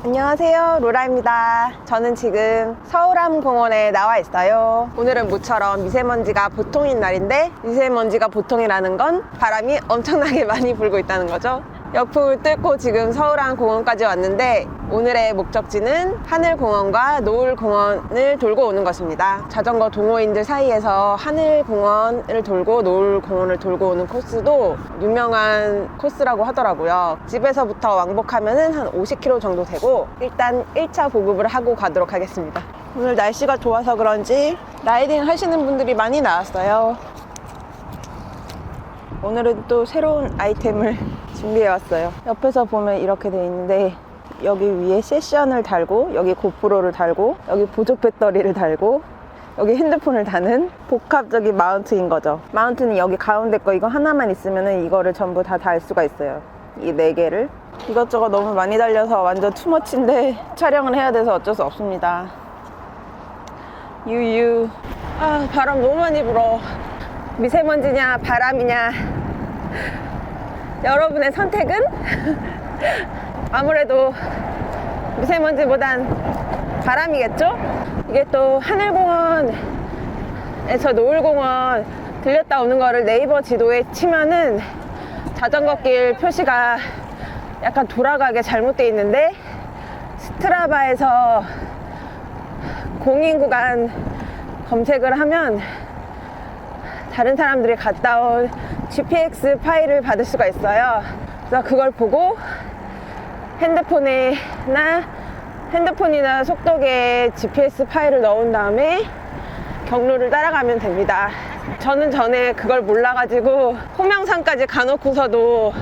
안녕하세요, 로라입니다. 저는 지금 서울암공원에 나와 있어요. 오늘은 모처럼 미세먼지가 보통인 날인데, 미세먼지가 보통이라는 건 바람이 엄청나게 많이 불고 있다는 거죠. 역풍을 뚫고 지금 서울암공원까지 왔는데, 오늘의 목적지는 하늘공원과 노을공원을 돌고 오는 것입니다. 자전거 동호인들 사이에서 하늘공원을 돌고 노을공원을 돌고 오는 코스도 유명한 코스라고 하더라고요. 집에서부터 왕복하면은 한 50km 정도 되고, 일단 1차 보급을 하고 가도록 하겠습니다. 오늘 날씨가 좋아서 그런지 라이딩 하시는 분들이 많이 나왔어요. 오늘은 또 새로운 아이템을 준비해왔어요. 옆에서 보면 이렇게 돼 있는데, 여기 위에 세션을 달고, 여기 고프로를 달고, 여기 보조 배터리를 달고, 여기 핸드폰을 다는 복합적인 마운트인 거죠. 마운트는 여기 가운데 거 이거 하나만 있으면 이거를 전부 다 달 수가 있어요. 이 4개를. 이것저것 너무 많이 달려서 완전 투머치인데 촬영을 해야 돼서 어쩔 수 없습니다. 유유. 아, 바람 너무 많이 불어. 미세먼지냐 바람이냐, 여러분의 선택은? 아무래도 미세먼지보단 바람이겠죠? 이게 또 하늘공원에서 노을공원 들렸다 오는 거를 네이버 지도에 치면은 자전거길 표시가 약간 돌아가게 잘못되어 있는데, 스트라바에서 공인구간 검색을 하면 다른 사람들이 갔다 온 GPX 파일을 받을 수가 있어요. 그래서 그걸 보고 핸드폰이나 속도계에 GPS 파일을 넣은 다음에 경로를 따라가면 됩니다. 저는 전에 그걸 몰라가지고 홍명산까지 가놓고서도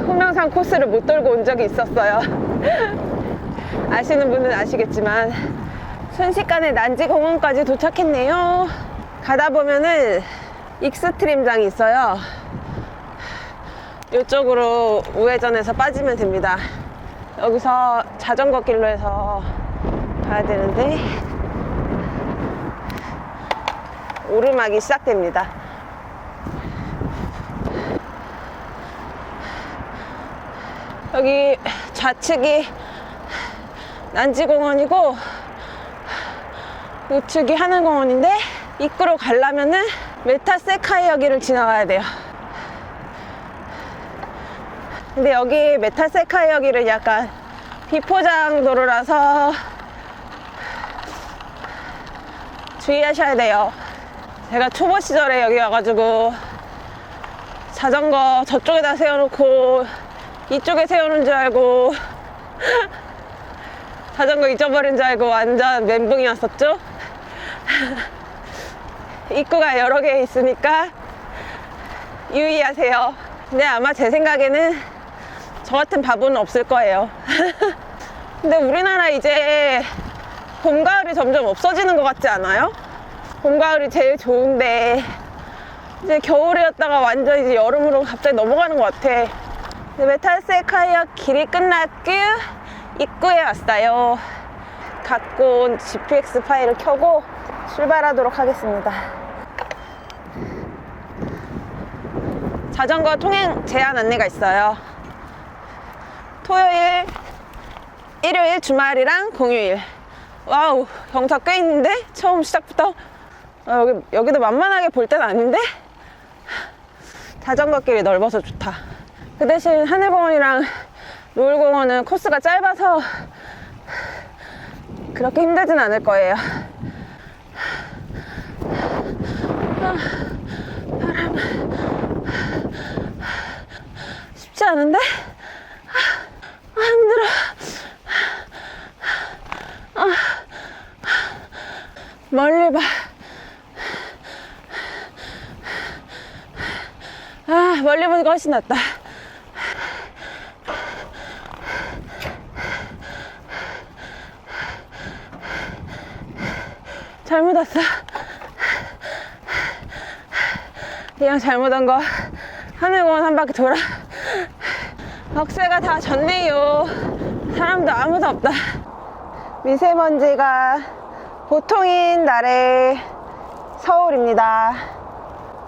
홍명산 코스를 못 돌고 온 적이 있었어요. 아시는 분은 아시겠지만 순식간에 난지공원까지 도착했네요. 가다 보면은 익스트림장이 있어요. 이쪽으로 우회전해서 빠지면 됩니다. 여기서 자전거 길로 해서 가야 되는데 오르막이 시작됩니다. 여기 좌측이 난지공원이고 우측이 하늘공원인데, 입구로 가려면은 메타세카이어길을 지나가야 돼요. 근데 여기 메타세카이어길은 약간 비포장 도로라서 주의하셔야 돼요. 제가 초보 시절에 여기 와가지고 자전거 저쪽에다 세워놓고 이쪽에 세우는 줄 알고 자전거 잊어버린 줄 알고 완전 멘붕이었었죠. 입구가 여러 개 있으니까 유의하세요. 근데 아마 제 생각에는 저 같은 바보는 없을 거예요. 근데 우리나라 이제 봄, 가을이 점점 없어지는 것 같지 않아요? 봄, 가을이 제일 좋은데 이제 겨울이었다가 완전 이제 여름으로 갑자기 넘어가는 것 같아. 메타세카이어 길이 끝났고 입구에 왔어요. 갖고 온 GPX 파일을 켜고 출발하도록 하겠습니다. 자전거 통행 제한 안내가 있어요. 토요일, 일요일, 주말이랑 공휴일. 와우, 경사 꽤 있는데? 처음 시작부터. 여기도 만만하게 볼 때는 아닌데? 자전거 길이 넓어서 좋다. 그 대신 하늘공원이랑 노을공원은 코스가 짧아서 그렇게 힘들진 않을 거예요. 바람 쉽지 않은데? 힘들어. 멀리 봐. 멀리 보니까 훨씬 낫다. 잘못 왔어. 그냥 잘못한 거 하늘공원 한 바퀴 돌아. 억새가 다 졌네요. 사람도 아무도 없다. 미세먼지가 보통인 날의 서울입니다.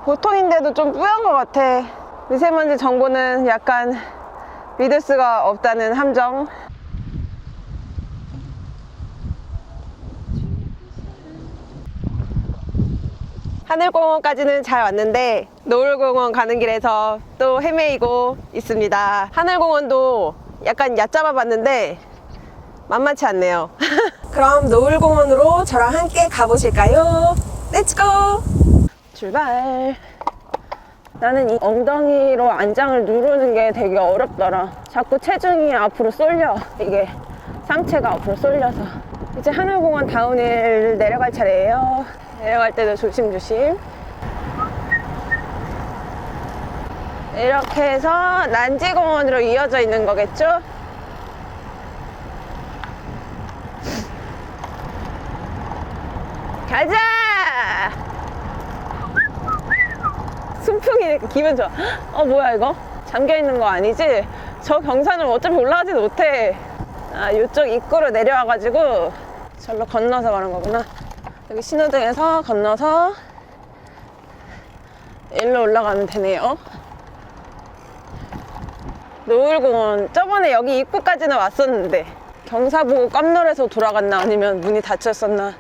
보통인데도 좀 뿌연 것 같아. 미세먼지 정보는 약간 믿을 수가 없다는 함정. 하늘공원까지는 잘 왔는데 노을공원 가는 길에서 또 헤매이고 있습니다. 하늘공원도 약간 얕잡아 봤는데 만만치 않네요. 그럼 노을공원으로 저랑 함께 가보실까요? 렛츠고! 출발! 나는 이 엉덩이로 안장을 누르는 게 되게 어렵더라. 자꾸 체중이 앞으로 쏠려. 이게 상체가 앞으로 쏠려서. 이제 하늘공원 다운힐 내려갈 차례예요. 내려갈 때도 조심조심. 이렇게 해서 난지공원으로 이어져 있는 거겠죠? 가자! 순풍이니까 기분 좋아. 뭐야 이거? 잠겨있는 거 아니지? 저 경사는 어차피 올라가지도 못해. 이쪽 입구로 내려와가지고 절로 건너서 가는 거구나. 여기 신호등에서 건너서 일로 올라가면 되네요. 노을공원 저번에 여기 입구까지는 왔었는데 경사 보고 깜놀해서 돌아갔나 아니면 문이 닫혔었나.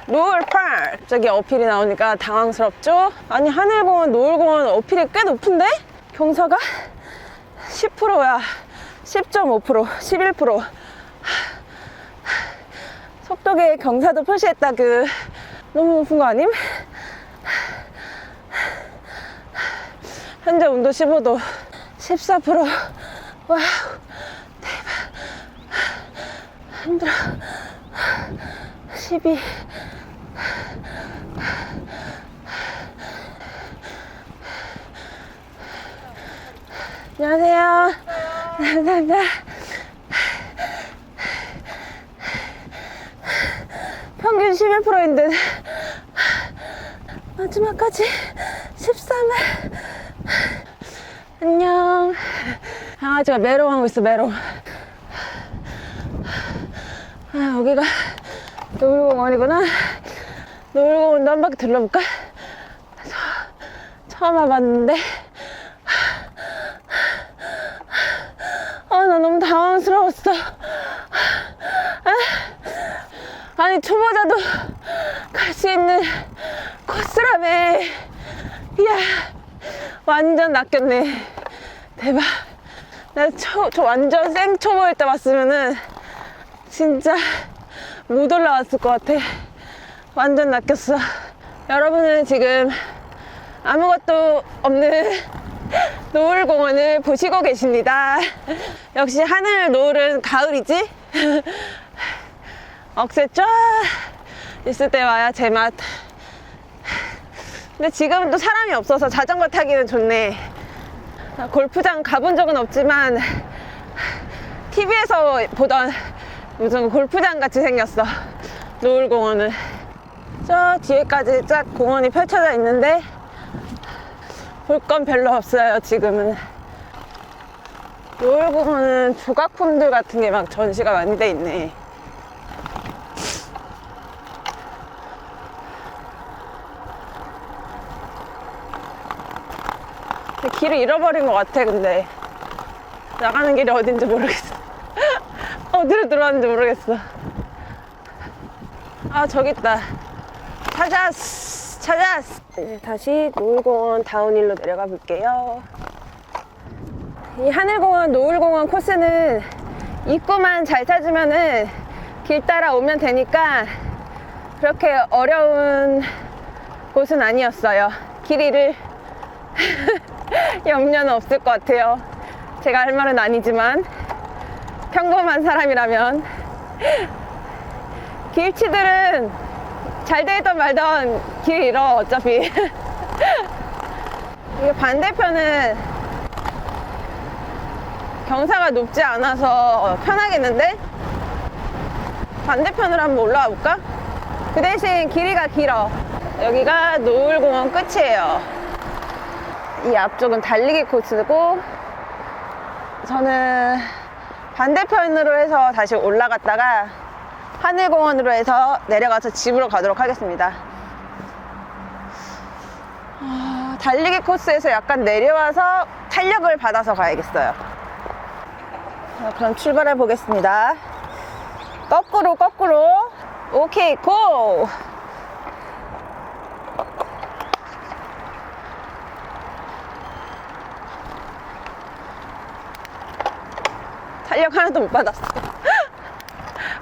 노을파크 저기 어필이 나오니까 당황스럽죠? 아니 하늘공원 노을공원 어필이 꽤 높은데? 경사가 10%야 10.5% 11% 속도계 경사도 표시했다. 너무 높은 거 아님? 현재 온도 15도 14% 와우 대박. 힘들어. 12 안녕하세요. 감사합니다. 평균 11%인데 마지막까지 13을. 안녕. 강아지가 메롱하고 있어. 메롱. 여기가 노을공원이구나. 노을공원도 한 바퀴 둘러볼까? 처음 와봤는데 나 너무 당황스러웠어. 아니 초보자도 갈 수 있는 코스라며. 이야 완전 낚였네. 대박. 나 저 완전 생 초보일 때 왔으면은 진짜 못 올라왔을 것 같아. 완전 낚였어. 여러분은 지금 아무것도 없는 노을공원을 보시고 계십니다. 역시 하늘 노을은 가을이지? 억새 쫙 있을 때 와야 제맛. 근데 지금은 또 사람이 없어서 자전거 타기는 좋네. 나 골프장 가본 적은 없지만 TV에서 보던 무슨 골프장 같이 생겼어. 노을공원은 저 뒤에까지 쫙 공원이 펼쳐져 있는데 볼 건 별로 없어요. 지금은 노을공원은 조각품들 같은 게 막 전시가 많이 돼 있네. 길을 잃어버린 것 같아. 근데 나가는 길이 어딘지 모르겠어. 어디로 들어왔는지 모르겠어. 저기 있다. 찾았어. 이제 다시 노을공원 다운힐로 내려가 볼게요. 이 하늘공원 노을공원 코스는 입구만 잘 찾으면은 길 따라 오면 되니까 그렇게 어려운 곳은 아니었어요. 길 잃을 염려는 없을 것 같아요. 제가 할 말은 아니지만 평범한 사람이라면. 길치들은 잘 되던 말던 길 잃어 어차피. 이게 반대편은 경사가 높지 않아서 편하겠는데? 반대편으로 한번 올라와 볼까? 그 대신 길이가 길어. 여기가 노을공원 끝이에요. 이 앞쪽은 달리기 코스고 저는 반대편으로 해서 다시 올라갔다가 하늘공원으로 해서 내려가서 집으로 가도록 하겠습니다. 달리기 코스에서 약간 내려와서 탄력을 받아서 가야겠어요. 그럼 출발해 보겠습니다. 거꾸로 오케이 고! 활력 하나도 못 받았어.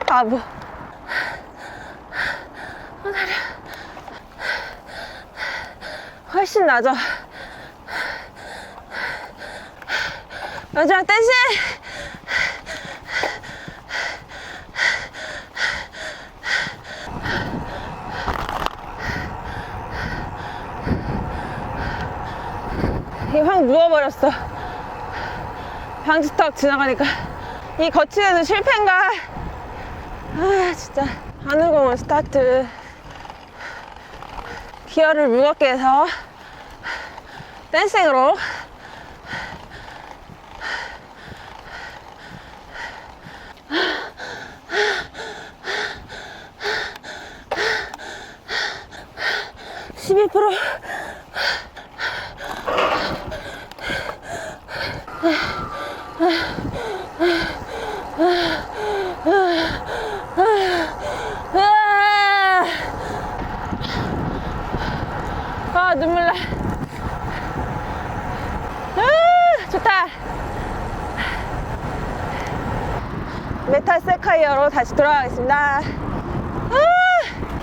바보. 훨씬 나죠. 마지막 댄스. 확 누워버렸어. 방지턱 지나가니까. 이 거치대는 실패인가? 아 진짜. 하늘공원 스타트. 기어를 무겁게 해서 댄싱으로 (12% 아 눈물 나. 좋다. 메탈 세카이어로 다시 돌아가겠습니다.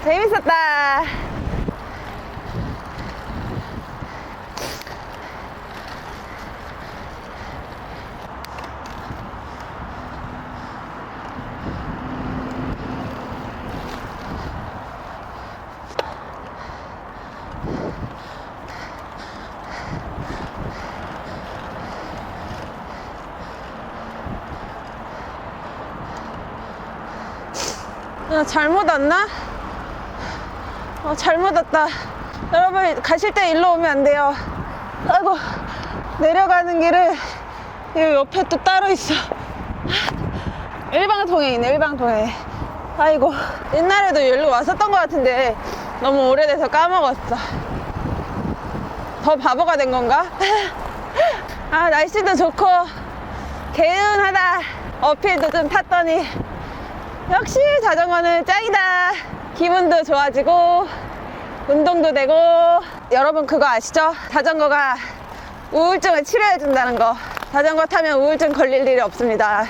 재밌었다. 잘못 왔나? 잘못 왔다. 여러분 가실 때 일로 오면 안 돼요. 아이고 내려가는 길을 이 옆에 또 따로 있어. 일방통에 있네. 일방통에. 아이고 옛날에도 여기로 왔었던 것 같은데 너무 오래돼서 까먹었어. 더 바보가 된 건가? 아 날씨도 좋고 개운하다. 어필도 좀 탔더니 역시 자전거는 짱이다. 기분도 좋아지고 운동도 되고. 여러분 그거 아시죠? 자전거가 우울증을 치료해준다는 거. 자전거 타면 우울증 걸릴 일이 없습니다.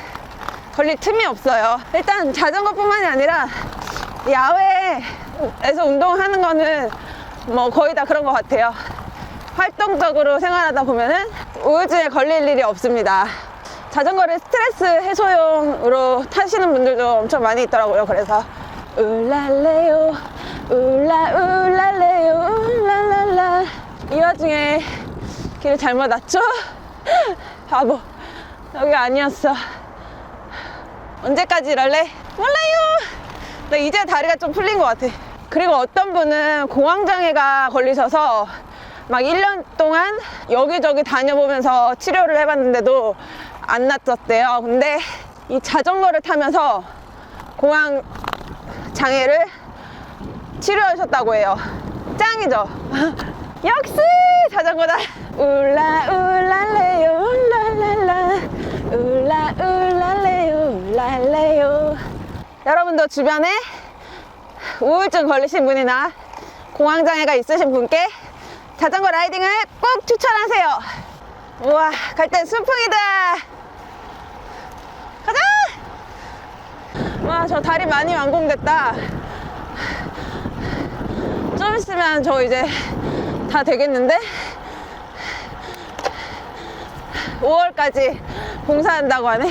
걸릴 틈이 없어요. 일단 자전거뿐만이 아니라 야외에서 운동하는 거는 뭐 거의 다 그런 것 같아요. 활동적으로 생활하다 보면은 우울증에 걸릴 일이 없습니다. 자전거를 스트레스 해소용으로 타시는 분들도 엄청 많이 있더라고요. 그래서 울랄레요 울라 울랄레요 울랄랄라. 이 와중에 길을 잘못 왔죠? 바보. 여기 아니었어. 언제까지 이럴래? 몰라요. 나 이제 다리가 좀 풀린 것 같아. 그리고 어떤 분은 공황장애가 걸리셔서 막 1년 동안 여기저기 다녀보면서 치료를 해봤는데도 안 낫었대요. 근데 이 자전거를 타면서 공황 장애를 치료하셨다고 해요. 짱이죠? 역시 자전거다. 울라 울랄레요 울랄랄라 울라 울랄레요 울랄레요. 여러분도 주변에 우울증 걸리신 분이나 공황 장애가 있으신 분께 자전거 라이딩을 꼭 추천하세요. 우와 갈 땐 순풍이다. 가자. 와 저 다리 많이 완공됐다. 좀 있으면 저 이제 다 되겠는데? 5월까지 봉사한다고 하네.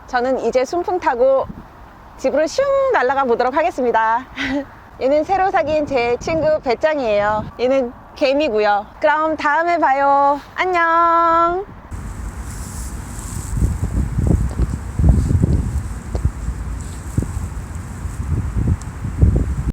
저는 이제 순풍 타고 집으로 슝 날아가 보도록 하겠습니다. 얘는 새로 사귄 제 친구 배짱이에요. 얘는 개미고요. 그럼 다음에 봐요. 안녕.